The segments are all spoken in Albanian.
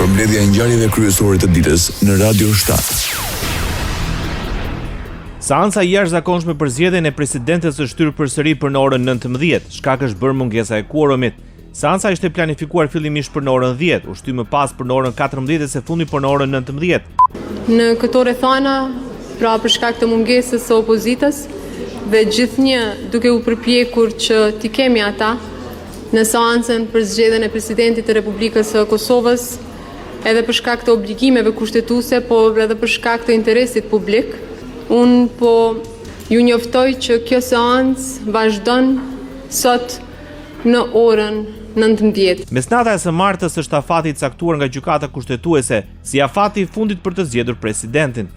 Përmbledhja e ngjarjeve kryesore të ditës në Radio 7. Seanca e jashtëzakonshme për zgjedhjen e presidentes është shtyrë përsëri për në orën 19. Shkak është bërë mungesa e kuorumit. Seanca ishte planifikuar fillimisht për në orën 10, u shty më pas për në orën 14 e së fundi për në orën 19. Në këto rrethana, pra për shkak të mungesës së opozitës dhe gjithnjë duke u përpjekur që t'i kemi ata në seancën për zgjedhjen e presidentit të Republikës së Kosovës, edhe për shkak të obligimeve kushtetuese, por edhe për shkak të interesit publik, unë po ju njoftoj që kjo seancë vazhdon sot në orën 19. Mesnata e së martës është afati i caktuar nga gjykata kushtetuese si afati i fundit për të zgjedhur presidentin.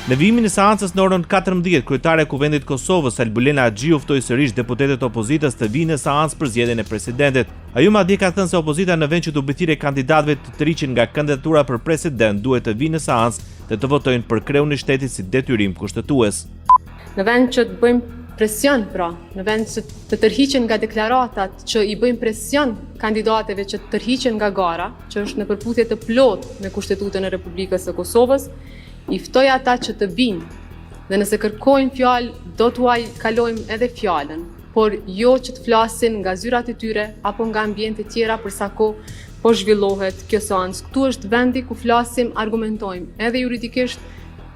Në vijimin e seancës në orën 14, kryetare e Kuvendit Kosovës Albulena Axhiu ftoi sërish deputetët e opozitës të vinë në seancë për zgjedhjen e presidentit. Ajo madje ka thënë se opozita në vend që të mbetire kandidatëve të tërhiqen nga kandidatura për president duhet të vinë në seancë dhe të votojnë për kreun e shtetit si detyrim kushtetues. Në vend që të bëjmë presion, pra, në vend që të tërhiqen nga deklaratat, që i bëjmë presion kandidateve që të tërhiqen nga gara, që është në përputhje të plotë me Kushtetutën e Republikës së Kosovës, i ftoj ata që të vinë dhe nëse kërkojnë fjalë, do t'uaj kalojmë edhe fjalën, por jo që të flasin nga zyrat e tyre apo nga ambiente tjera për sa kohë po zhvillohet kjo seancë. Këtu është vendi ku flasim, argumentojmë edhe juridikisht,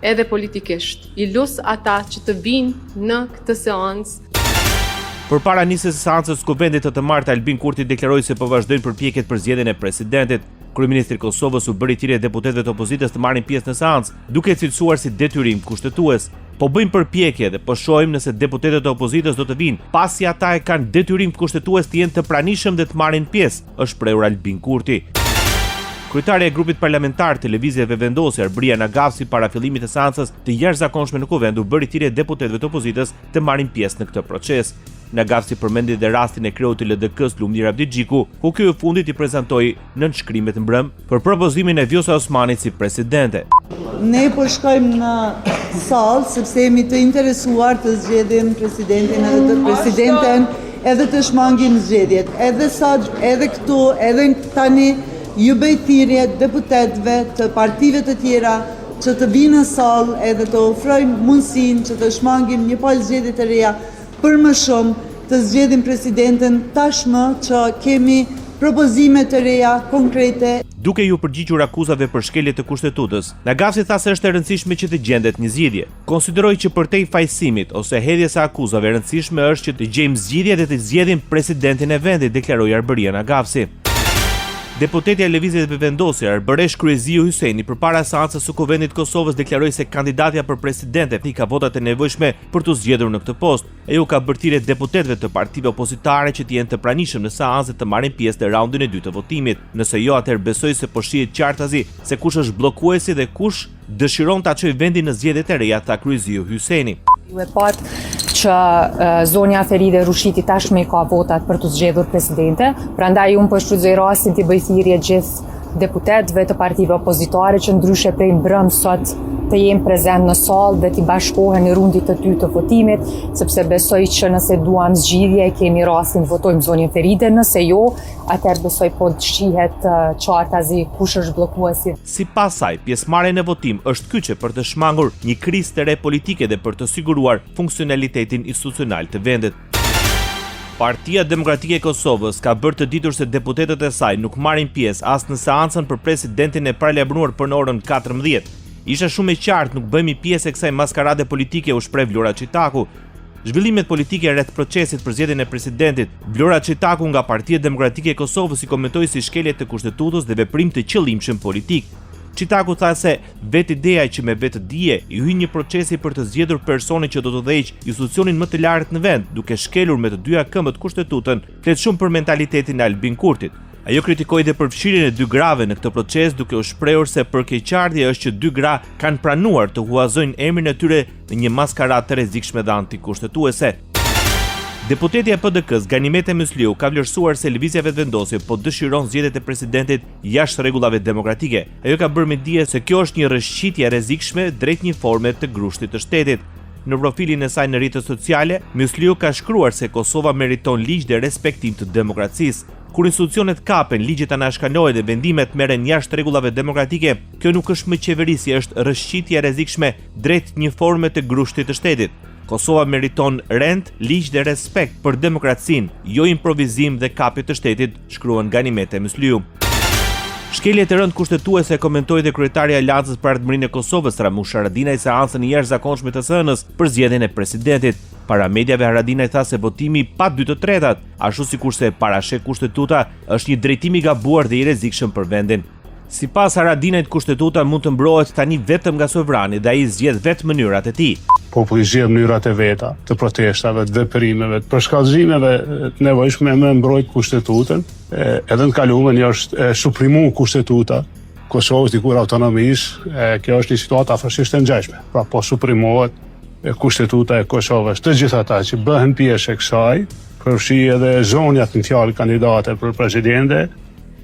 edhe politikisht. I lus ata që të vinë në këtë seancë. Përpara nisjes së seancës, Kuvendit të martë Albin Kurti deklaroi se po vazhdojnë përpjekjet për zgjedhjen e presidentit. Kryeministri i Kosovës u bëri thirrje deputetëve të opozitës të marrin pjesë në seancë, duke cilësuar si detyrim kushtetues. Po bëjmë përpjekje dhe po shohim nëse deputetët e opozitës do të vinë, pasi ata e kanë detyrim kushtetues të jenë të pranishëm dhe të marrin pjesë, është shprehur Albin Kurti. Kryetari e grupit parlamentar të Lëvizjeve Vendosje Arbëria Nagavsi para fillimit të seancës të jashtëzakonshme në Kuvend u bëri thirrje deputetëve të opozitës të marrin pjesë në këtë proces. Nagavsi përmendi dhe rastin e kreut të LDK-s Lumir Abdigjiku, ku ky i fundit i prezantoi nënshkrimet mbrëm për propozimin e Vjosa Osmanit si presidente. Ne po shkojmë në sallë sepse jemi të interesuar të zgjedhim presidentin edhe të presidenten, edhe të shmangim zgjedhjet. Edhe këtu, edhe tani ju bëj thirrje deputetëve të partive të tjera që të vinë në sallë edhe të ofrojmë mundësinë që të shmangim një palë zgjedhje të reja për më shumë të zgjedhim presidenten tashmë që kemi propozime të reja konkrete. Duke ju përgjigjur akuzave për shkelje të kushtetues, Nagavsi tha se është e rëndësishme që të gjendet një zgjidhje. Konsideroi që përtej fajsimit ose hedhjes së akuzave e rëndësishme është që të gjejmë zgjidhje dhe të zgjedhim presidentin e vendit, deklaroi Arbëria Nagavsi. Deputetja e Lëvizjeve Vendosje Arbëresh Kryeziu Hyseni përpara seancës së Kuvendit të Kosovës deklaroi se kandidatja për presidente i ka votat e nevojshme për të zgjedhur në këtë post. Ajo ka bërë thirrje deputetëve të partive opozitare që të jenë të pranishëm në seancë të marrin pjesë në raundin e dytë të votimit. Nëse jo, atëherë besoj se po shihet qartazi se kush është bllokuesi dhe kush dëshiron ta çojë vendin në zgjedhjet e reja, tha Kryeziu Hyseni. Ju e pat që zonja Feride Rushiti tashmë ka votat për të zgjedhur presidente, prandaj unë po shfrytëzoj rastin të bëj thirrje gjithë deputetëve të partive opozitare që ndryshe prej mbrëm sot të jenë prezent në sallë dhe të bashkohen në rundit të dytë të votimit, sepse besoj që nëse duam zgjidhje kemi rastin votojmë zonjën Feride, nëse jo, atëherë besoj po shihet qartazi kush është bllokuesi. Sipas saj, pjesëmarrja në votim është kyçe për të shmangur një krizë të re politike dhe për të siguruar funksionalitetin institucional të vendit. Partia Demokratike e Kosovës ka bërë të ditur se deputetët e saj nuk marrin pjesë as në seancën për presidentin e paralajmëruar për në orën 14. Isha shumë e qartë, nuk bëhemi pjesë e kësaj maskarade politike, u shpreh Vlora Çitaku. Zhvillimet politike rreth procesit për zgjedhjen e presidentit, Vlora Çitaku nga Partia Demokratike e Kosovës i komentoi si shkelje të kushtetutës dhe veprim të qëllimshëm politik. Çitaku tha se vetë ideja që me vetë dije i hyn një procesi për të zgjedhur personin që do të udhëheqë institucionin më të lartë në vend, duke shkelur me të dyja këmbët kushtetutën, flet shumë për mentalitetin e Albin Kurtit. Ajo kritikoi dhe përfshirjen e dy grave në këtë proces, duke u shprehur se përkeqardhja është që dy gra kanë pranuar të huazojnë emrin e tyre në një maskaradë të rrezikshme dhe antikushtetuese. Deputetja e PDK-s Ganimete Mysliu ka vlerësuar se Lëvizja Vendosje po dëshiron zgjedhjet e presidentit jashtë rregullave demokratike. Ajo ka bërë me dije se kjo është një rrëshqitje e rrezikshme drejt një forme të grushtit të shtetit. Në profilin e saj në rrjetet sociale, Mysliu ka shkruar se Kosova meriton ligj dhe respektim të demokracisë. Kur institucionet kapen, ligjet anashkalohen dhe vendimet merren jashtë rregullave demokratike, kjo nuk është më qeverisje, është rrëshqitje e rrezikshme drejt një forme të grushtit të shtetit. Kosova meriton rend, ligj dhe respekt për demokracinë, jo improvizim dhe kapje të shtetit, shkruan Ganimete Myslyu. Shkeljet e rënd kushtetuese komentoi dhe kryetari i Aleancës për Ardhmërinë e Kosovës, Ramush Haradinaj, seancën e jashtëzakonshme të së-ës për zgjedhjen e presidentit. Para mediave Haradinaj tha se votimi pa 2/3, ashtu sikurse parasheh kushtetuta, është një drejtim i gabuar dhe i rrezikshëm për vendin. Sipas Haradinajt, kushtetuta mund të mbrohet tani vetëm nga sovrani dhe ai zgjedh vetë mënyrat e tij. Populli zgjedh mënyrat e veta të protestave, të veprimeve, të përshkallëzimeve të nevojshme me mbrojt kushtetutën. Edhe në kalumen është suprimu kushtetuta Kosovës dikur autonomisë, kjo është një situatë afërsisht e ngjashme. Pra po suprimohet kushtetuta e Kosovës. Të gjithë ata që bëhen pjesë e kësaj, përfshi edhe zonjat në fjalë kandidate për presidente,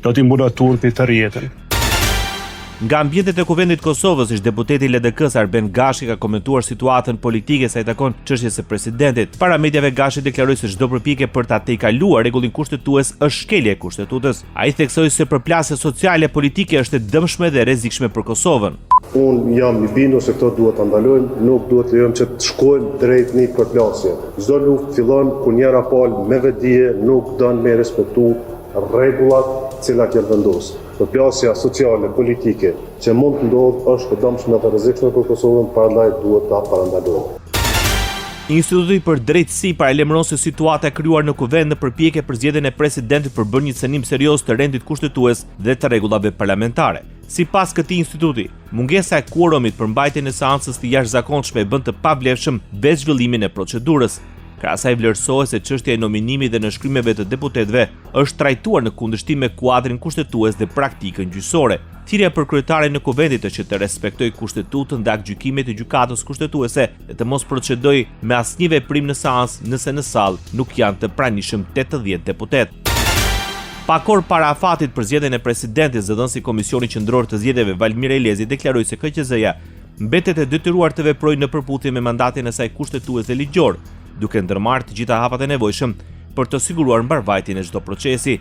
do t'i mbulojë turpi të rjetën. Nga ambientet e Kuvendit Kosovës, ish deputeti i LDK-s Arben Gashi ka komentuar situatën politike sa i takon çështjes së presidentit. Para mediave Gashi deklaroi se çdo përpjekje për ta tejkaluar rregullin kushtetues është shkelje e kushtetutës. Ai theksoi se përplasja sociale politike është e dëmshme dhe rrezikshme për Kosovën. Unë jam i bindur se këto duhet ta ndalojmë, nuk duhet lejojmë që të shkojmë drejt një përplasje. Çdo luftë fillon kur njëra palë me vetdije nuk don me respektu rregullat cilat janë vendosur. Përplasja sociale, politike që mund të ndodhë është e dëmshme dhe rrezikshme për Kosovën, prandaj duhet ta parandalojmë. Instituti për drejtësi paralajmëron se situata e krijuar në Kuvend në përpjekje për zgjedhjen e presidentit përbën një cënim serioz të rendit kushtetues dhe të rregullave parlamentare. Sipas këtij instituti, mungesa e kuorumit për mbajtjen e seancës të jashtëzakonshme e bën të pavlefshëm veç zhvillimin e procedurës. Krahas asaj vlerësohet se çështja e nominimit dhe nënshkrimeve të deputetëve është trajtuar në kundërshtim me kuadrin kushtetues dhe praktikën gjyqësore. Thirrja për kryetarin në Kuvendit është që të respektojë kushtetutën dhe aktgjykimet e gjykatës kushtetuese dhe të mos procedojë me asnjë veprim në seancë nëse në sallë nuk janë të pranishëm 80 deputet. Pak orë para afatit për zgjedhjen e presidentit, zëdhënësi i Komisionit Qendror të Zgjedhjeve Valmir Elezi deklaroi se KQZ-ja mbetet e detyruar të veprojë në përputhje me mandatin e saj kushtetues dhe ligjor, duke ndërmarrë të gjitha hapat e nevojshëm për të siguruar mbarvajtjen e çdo procesi.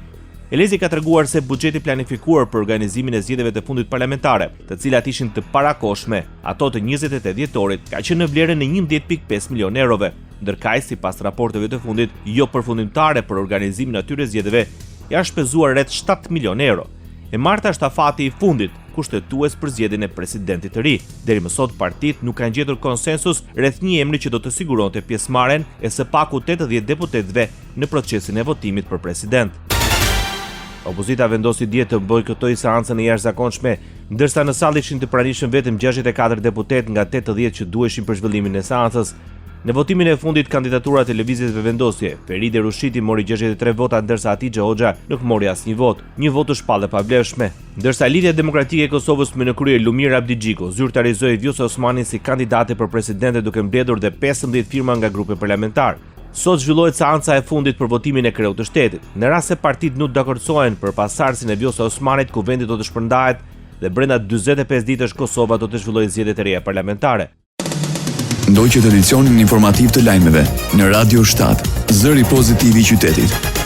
Elezi ka treguar se buxheti planifikuar për organizimin e zgjedhjeve të fundit parlamentare, të cilat ishin të parakohshme, ato të 28 dhjetorit, ka qenë në vlerën e 11.5 milion eurove, ndërkaq sipas raporteve të fundit jo përfundimtare për organizimin e atyre zgjedhjeve, janë shpenzuar rreth 7 milion euro. E marta është afati i fundit kushtetues për zgjedhjen e presidentit të ri. Deri më sot partitë nuk kanë gjetur konsensus rreth një emri që do të siguronte pjesëmarrjen e së paku 80 deputetëve në procesin e votimit për president. Opozita vendosi dje të bojkotojë seancën e jashtëzakonshme, ndërsa në sallë ishin të pranishëm vetëm 64 deputet nga 80 që duheshin për zhvillimin e seancës. Në votimin e fundit, kandidatura e televizijave vendosje, Feride Rushiti mori 63 vota, ndërsa Hatixhe Hoxha nuk mori asnjë vot. Një vot u shpall e pavlefshme. Ndërsa Lidhja Demokratike e Kosovës me në krye Lumir Abdigjiku zyrtarizoi Vjosa Osmanin si kandidate për presidente duke mbledhur dhe 15 firma nga grupe parlamentar. Sot zhvillohet seanca e fundit për votimin e kreut të shtetit. Në rast se partitë nuk dakordsohen për pasardhësinë e Vjosa Osmanit, Kuvendi do të shpërndahet dhe brenda 45 ditësh Kosova do të zhvillojë zgjedhjet e reja parlamentare. Ndoqët edicionin informativ të lajmeve në Radio 7, zëri pozitiv i qytetit.